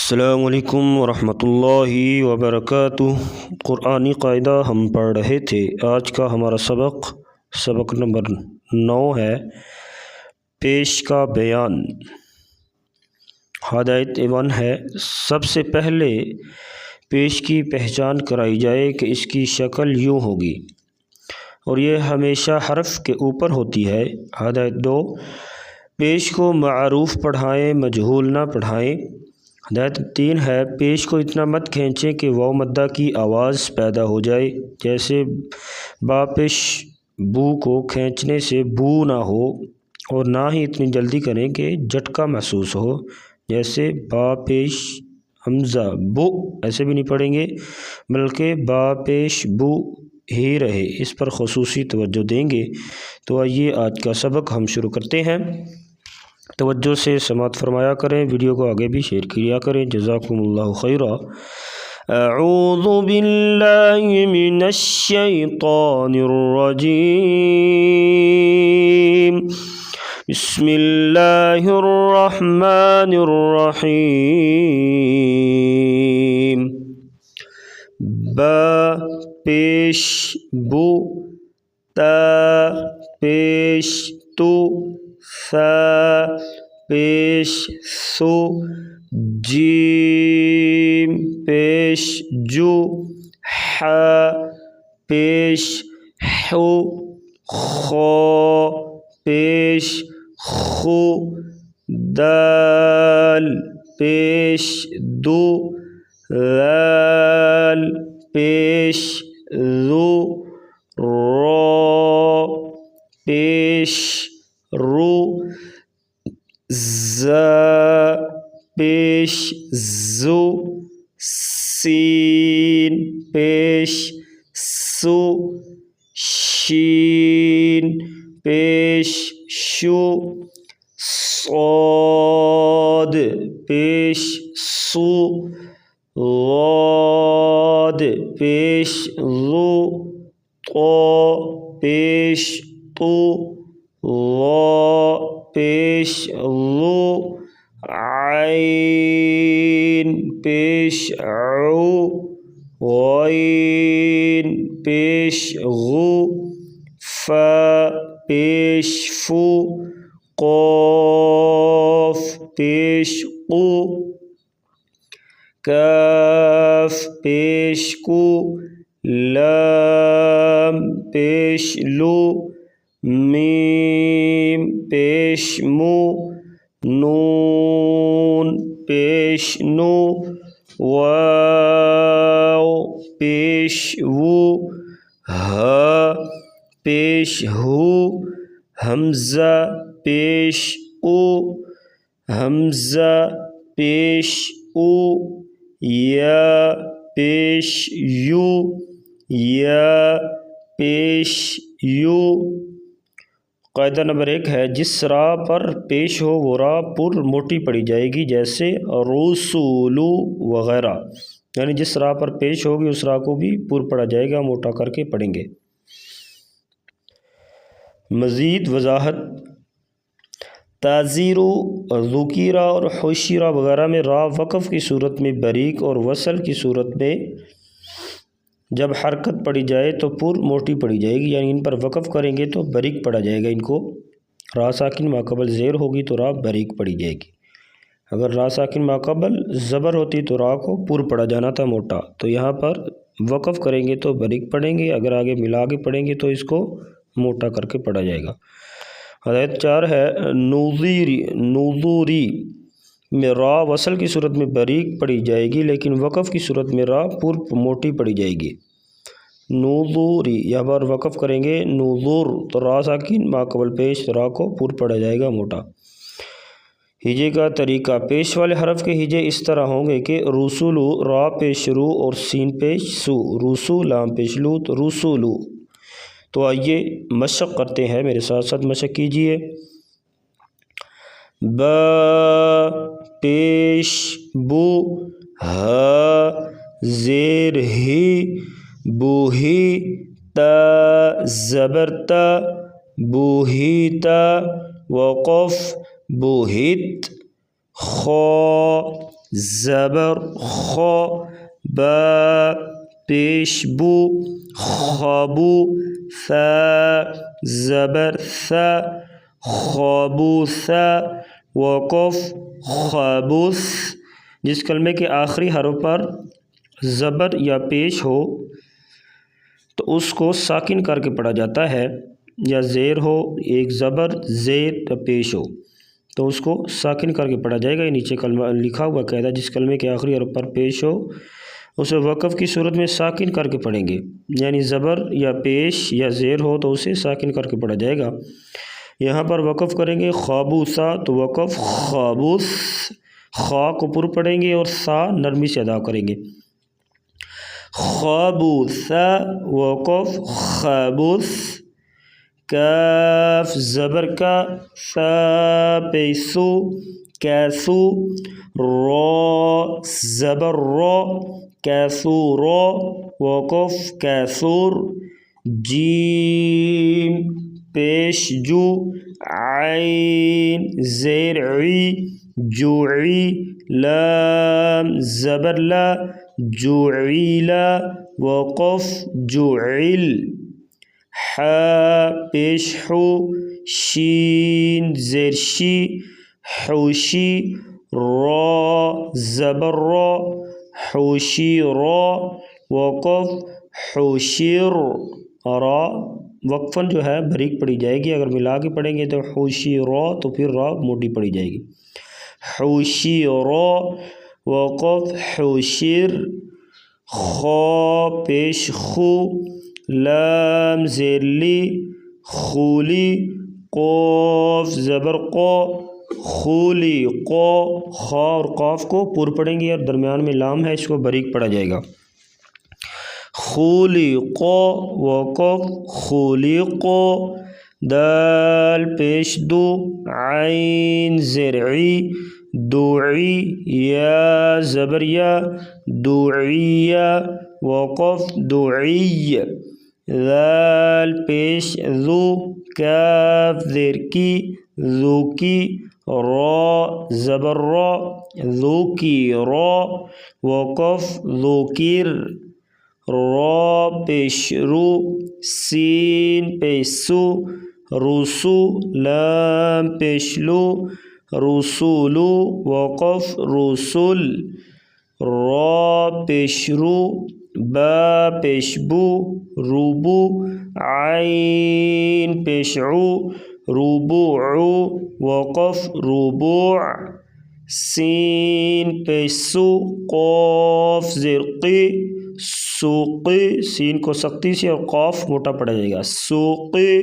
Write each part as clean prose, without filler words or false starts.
السلام علیکم ورحمۃ اللہ وبرکاتہ۔ قرآنی قاعدہ ہم پڑھ رہے تھے۔ آج کا ہمارا سبق نمبر 9 ہے، پیش کا بیان۔ ہدایت 1 ہے، سب سے پہلے پیش کی پہچان کرائی جائے کہ اس کی شکل یوں ہوگی اور یہ ہمیشہ حرف کے اوپر ہوتی ہے۔ ہدایت 2، پیش کو معروف پڑھائیں، مجہول نہ پڑھائیں۔ ہدایت 3 ہے، پیش کو اتنا مت کھینچیں کہ واو مدہ کی آواز پیدا ہو جائے، جیسے با پیش بو کو کھینچنے سے بو نہ ہو، اور نہ ہی اتنی جلدی کریں کہ جھٹکا محسوس ہو، جیسے با پیش حمزہ بو ایسے بھی نہیں پڑھیں گے، بلکہ با پیش بو ہی رہے، اس پر خصوصی توجہ دیں گے۔ تو آئیے آج کا سبق ہم شروع کرتے ہیں۔ توجہ سے سماعت فرمایا کریں، ویڈیو کو آگے بھی شیئر کیا کریں۔ جزاکم اللہ خیرا۔ اعوذ باللہ من الشیطان الرجیم، بسم اللہ الرحمن الرحیم۔ با پیش بو، تا پیش تو، ثا پیش ثو، جیم پیش جو، ح پیش حو، خا پیش خو، دال پیش دو، ذال پیش ذو، را پیش رو، زا پیش زو، سین پیش سو، شین پیش شو، صاد پیش سو، ضاد پیش ضو، طا پیش طو، ظا پیش ظو، عین پیش عو، غین پیش غو، فا پیش فو، قاف پیش قو، کاف پیش کو، لام پیش لو، میم پیش مو، نون پیش نو، واو پیش وو، ہا پیش ہو، حمزہ پیش او، حمزہ پیش او، یا پیش یو، یا پیش یو۔ قاعدہ نمبر 1 ہے، جس را پر پیش ہو وہ را پر موٹی پڑھی جائے گی، جیسے رسولو وغیرہ، یعنی جس را پر پیش ہوگی اس را کو بھی پر پڑھا جائے گا، موٹا کر کے پڑھیں گے۔ مزید وضاحت، تازیرو، ذکیرہ اور حشیرہ وغیرہ میں را وقف کی صورت میں باریک اور وصل کی صورت میں جب حرکت پڑھی جائے تو پر موٹی پڑھی جائے گی، یعنی ان پر وقف کریں گے تو باریک پڑھا جائے گا۔ ان کو را ساکن ماقبل زیر ہوگی تو را باریک پڑھی جائے گی، اگر را ساکن ماقبل زبر ہوتی تو را کو پر پڑھا جانا تھا موٹا، تو یہاں پر وقف کریں گے تو باریک پڑھیں گے، اگر آگے ملا کے پڑھیں گے تو اس کو موٹا کر کے پڑھا جائے گا۔ ہدایت 4 ہے، نوذوری میں را وصل کی صورت میں باریک پڑھی جائے گی، لیکن وقف کی صورت میں را پر موٹی پڑھی جائے گی۔ نوذوری یہاں پر وقف کریں گے، نوذور تو را ساکن ماقبل پیش، تو را کو پر پڑھا جائے گا موٹا۔ ہجے کا طریقہ، پیش والے حرف کے ہجے اس طرح ہوں گے کہ رسولو را پیش رو اور سین پیش سو، رسو لام پیش لو تو رسولو۔ تو آئیے مشق کرتے ہیں، میرے ساتھ ساتھ مشق کیجئے۔ با پیش بو، ہا زیر ہی، بوہی، تا زبر تا، بوہیتا، وقف بوہت، خا زبر خو، با پیش بو خابو، ثا زبر ثا خابوثا، وقف خبث۔ جس کلمے کے آخری حرف پر زبر یا پیش ہو تو اس کو ساکن کر کے پڑھا جاتا ہے، یا زیر ہو، ایک زبر زیر یا پیش ہو تو اس کو ساکن کر کے پڑھا جائے گا۔ یہ نیچے کلمہ لکھا ہوا قاعدہ، جس کلمے کے آخری حرف پر پیش ہو اسے وقف کی صورت میں ساکن کر کے پڑھیں گے، یعنی زبر یا پیش یا زیر ہو تو اسے ساکن کر کے پڑھا جائے گا۔ یہاں پر وقف کریں گے خابوثا تو وقف خابوث، خا کو پر پڑھیں گے اور سا نرمی سے ادا کریں گے، خابوثا وقف خابوث۔ کاف زبر کا، ثا پیسو کیسو، را زبر را کیسور، وقف کیسور۔ جیم پیش جو، عین زیر عی جوعی، لام زبر لا جوعیلا، وقف جوعل۔ حا پیش حو، شین زیر شی حوشی، را زبر را حوشی را، وقف حوشیر۔ را وقفاً جو ہے بریک پڑھی جائے گی، اگر ملا کے پڑھیں گے تو حوشی را تو پھر را موٹی پڑھی جائے گی، حوشی را، وقف حوشیر۔ خا پیش خو، لام زیر لی خولی، قاف زبر قا خولی قا، خا اور قاف کو پر پڑھیں گے اور درمیان میں لام ہے، اس کو باریک پڑھا جائے گا، خولقا وقف خولقا۔ دال پیش دو، عین زرعی دوعی، یا زبر یا دوعیہ، وقف دوعی۔ ذال پیش ذو، کاف زیر کی ذو کی، را زبر را ذو کی را، وقف ذوکر۔ را پیش رو، سین پیش سو رسو، لام پیش لو رسولو، وقف رسول۔ را پیش رو، با پیش بو روبو، عین پیش عو ربوع، وقف ربوع۔ سین پیش سو، قاف زیر قی سوقی، سین کو سختی سے اور قاف موٹا پڑھا جائے گا، سوقی۔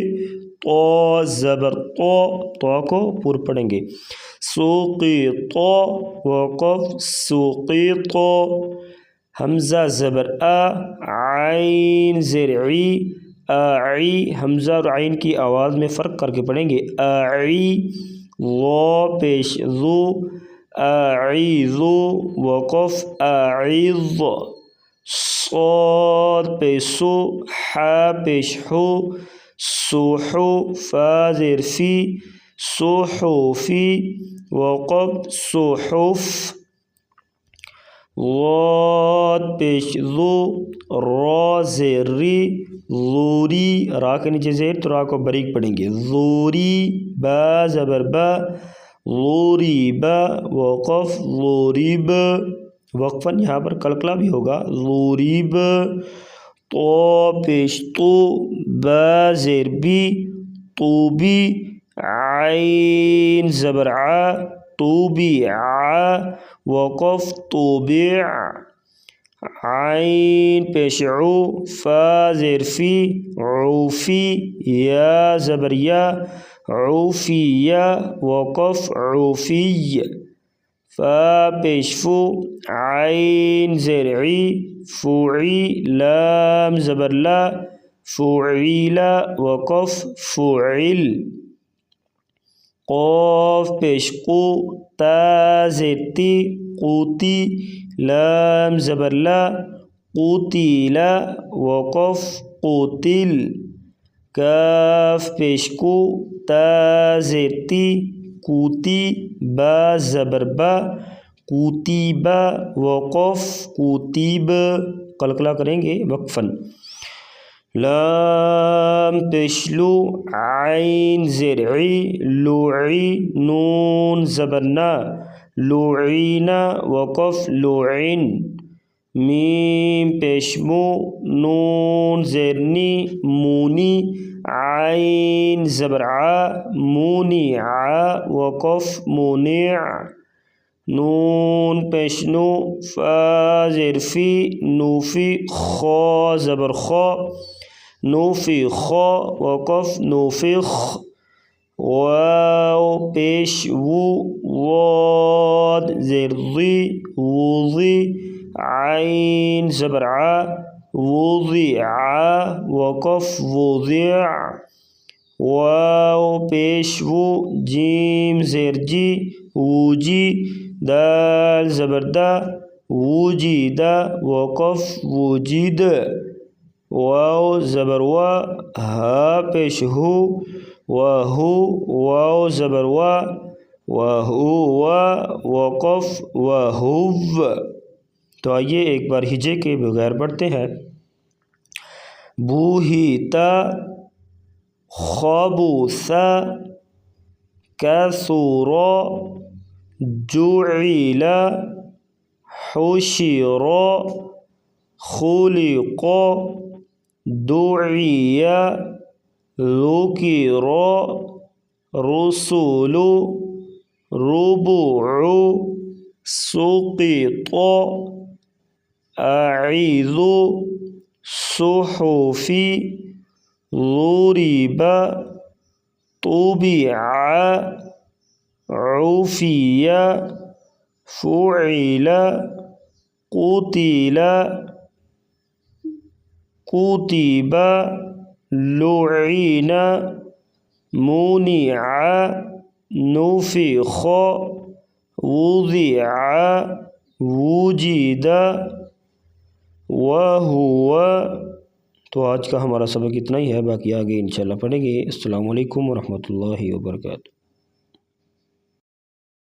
طا زبر طا، طا کو پر پڑھیں گے، سوقی طا، وقف سوقی طا۔ حمزہ زبر آ، عین زیر عی آعی، حمزہ اور عین کی آواز میں فرق کر کے پڑھیں گے، آعی۔ ضا پیش ذو، اعیذو، وقف اعیذ۔ صاد پیش سو، حا پیش حو سوحو، فا زیر فی صحفی، وقف صحف۔ ضاد پیش ذو، را زیر ری ذوری، را کے نیچے زیر تو را کو باریک پڑھیں گے، ذوری۔ با زبر با ضوریب، وقف ضوریب، وقفاً یہاں پر کلکلا بھی ہوگا، ضوریب۔ طا پیش تو، با زیر بی طوبی، عین زبر ع طوبع، وقف طوبع۔ عین پیش عو، فا زیر فی عوفی، یا زبر یا عوفیہ، وقف عوفی۔ فا پیش فو، عین زیر عی فوعی، لام زبر لا فوعیلا، وقف فوعل۔ قاف پیش قو، تا زیر تی قوتی، لام زبر لا قوتیلا، وقف قوتل۔ کاف پیش کو، تا زیر تی کوتی، با زبر با کتب وقف کتب قلقلہ کریں گے وقفاً. لام پیشلو عین زرعی لوعی نون زبرنا لوعینا وقف لوعین. میم پیشمو نون زیرنی مونی عین زبرعا مونع وقف مونع. نون پیشنو فا زرفی نوفی خا زبرخا نوفی خا وقف نوفخ. واو پیش وو واد زرضی وضی عین زبرعا وضع وقف وضع. واو پیش وو جیم زرجی وجی دال زبردہ وجید وقف وجید. واو زبروا ہا پیش ہو وہو واو زبروا وہو وقف وہو. تو آئیے ایک بار ہجے کے بغیر پڑھتے ہیں. بوہیتا خبوث کثر جعل حشر خلق دعی ذکر رسل ربع سقط اعظ صحف ضرب طبع عفی فعل قتل کتب لعن منع نفخ وضع وجد وہو. تو آج کا ہمارا سبق اتنا ہی ہے، باقی آگے انشاءاللہ پڑھیں گے. السلام علیکم ورحمۃ اللہ وبرکاتہ.